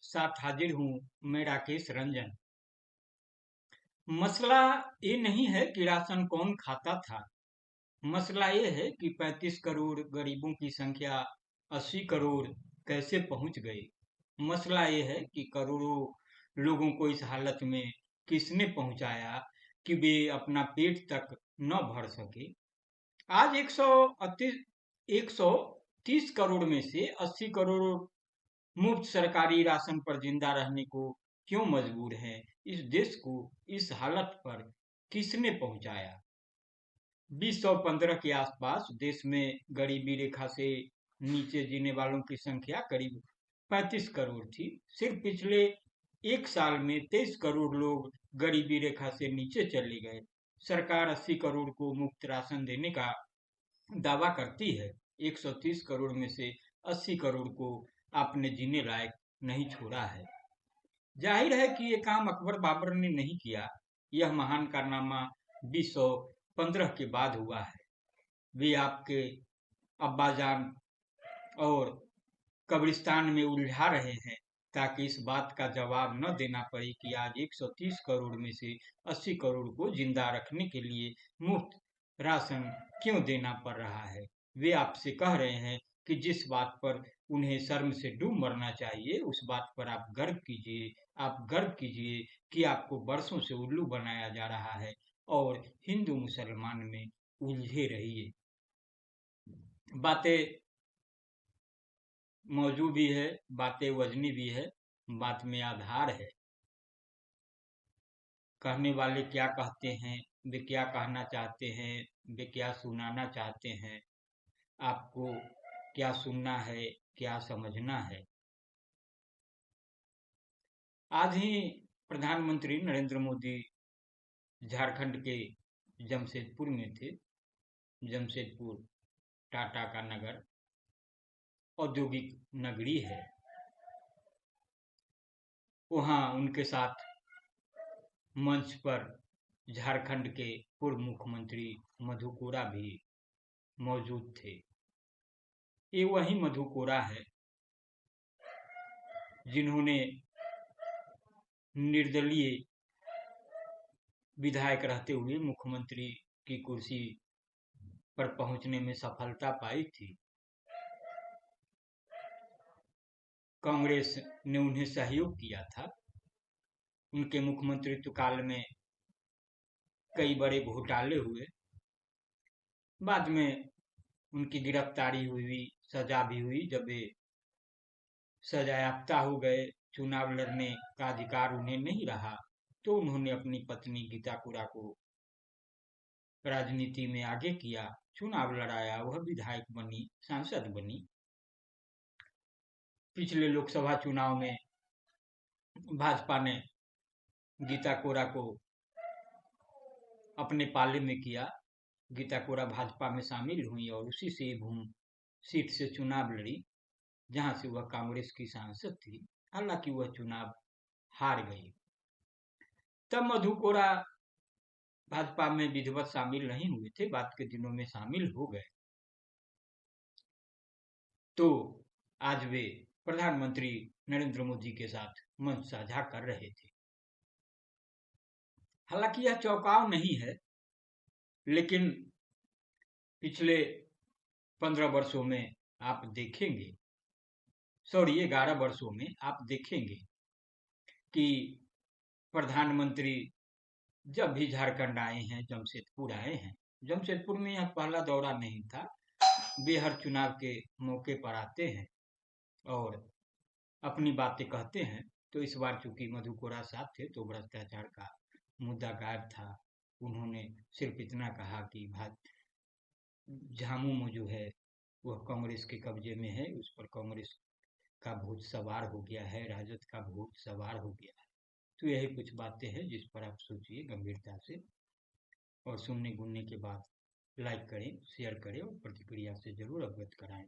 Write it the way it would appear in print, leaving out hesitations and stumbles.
साथ हाजिर हूँ मैं राकेश रंजन। मसला ये नहीं है कि राशन कौन खाता था, मसला ये है कि 35 करोड़ गरीबों की संख्या 80 करोड़ कैसे पहुंच गई। मसला ये है कि करोड़ों लोगों को इस हालत में किसने पहुंचाया कि वे अपना पेट तक न भर सके। आज 130 करोड़ में से 80 करोड़ मुफ्त सरकारी राशन पर जिंदा रहने को क्यों मजबूर हैं। इस देश को इस हालत पर किसने पहुंचाया। 2015 के आसपास देश में गरीबी रेखा से नीचे जीने वालों की संख्या करीब 35 करोड़ थी। सिर्फ पिछले एक साल में 23 करोड़ लोग गरीबी रेखा से नीचे चले गए। सरकार 80 करोड़ को मुफ्त राशन देने का दावा करती है। 130 करोड़ में से 80 करोड़ को आपने जीने लायक नहीं छोड़ा है। जाहिर है कि ये काम अकबर बाबर ने नहीं किया। यह महान कारनामा 2015 के बाद हुआ है। वे आपके अब्बाजान और कब्रिस्तान में उलझा रहे हैं ताकि इस बात का जवाब न देना पड़े कि आज 130 करोड़ में से 80 करोड़ को जिंदा रखने के लिए मुफ्त राशन क्यों देना पड़ रहा है। वे आपसे कह रहे हैं कि जिस बात पर उन्हें शर्म से डूब मरना चाहिए उस बात पर आप गर्व कीजिए। आप गर्व कीजिए कि आपको बरसों से उल्लू बनाया जा रहा है और हिंदू मुसलमान में उलझे रहिए। बातें मौजू भी है, बातें वजनी भी है, बात में आधार है। कहने वाले क्या कहते हैं, वे क्या कहना चाहते हैं, वे क्या सुनाना चाहते हैं, आपको क्या सुनना है, क्या समझना है। आज ही प्रधानमंत्री नरेंद्र मोदी झारखंड के जमशेदपुर में थे। जमशेदपुर टाटा का नगर, औद्योगिक नगरी है। वहाँ उनके साथ मंच पर झारखंड के पूर्व मुख्यमंत्री मधु कोड़ा भी मौजूद थे। ये वही मधु कोड़ा है जिन्होंने निर्दलीय विधायक रहते हुए मुख्यमंत्री की कुर्सी पर पहुंचने में सफलता पाई थी। कांग्रेस ने उन्हें सहयोग किया था। उनके मुख्यमंत्रित्व काल में कई बड़े घोटाले हुए। बाद में उनकी गिरफ्तारी हुई, सजा भी हुई। जब वे सजायाफ्ता हो गए, चुनाव लड़ने का अधिकार उन्हें नहीं रहा, तो उन्होंने अपनी पत्नी गीता कोड़ा को राजनीति में आगे किया, चुनाव लड़ाया, वह विधायक बनी, सांसद बनी। पिछले लोकसभा चुनाव में भाजपा ने गीता कोड़ा को अपने पाले में किया। गीता कोड़ा भाजपा में शामिल हुई और उसी सिंहभूम सीट से चुनाव लड़ी, जहां से वह कांग्रेस की सांसद थी। हालांकि वह चुनाव हार गई। तब मधु कोड़ा भाजपा में विधिवत शामिल नहीं हुए थे, बाद के दिनों में शामिल हो गए। तो आज वे प्रधानमंत्री नरेंद्र मोदी के साथ मंच साझा कर रहे थे। हालांकि यह चौंकाव नहीं है, लेकिन पिछले 15 वर्षों में आप देखेंगे, 11 वर्षों में आप देखेंगे कि प्रधानमंत्री जब भी झारखंड आए हैं, जमशेदपुर आए हैं, जमशेदपुर में यह पहला दौरा नहीं था। वे हर चुनाव के मौके पर आते हैं और अपनी बातें कहते हैं। तो इस बार चूंकि मधु कोड़ा साथ थे तो भ्रष्टाचार का मुद्दा गायब था। उन्होंने सिर्फ इतना कहा कि झामुमो जो है वह कांग्रेस के कब्जे में है, उस पर कांग्रेस का भूत सवार हो गया है, राजद का भूत सवार हो गया है। तो यही कुछ बातें हैं जिस पर आप सोचिए गंभीरता से, और सुनने के बाद लाइक करें, शेयर करें और प्रतिक्रिया से जरूर अवगत कराएं।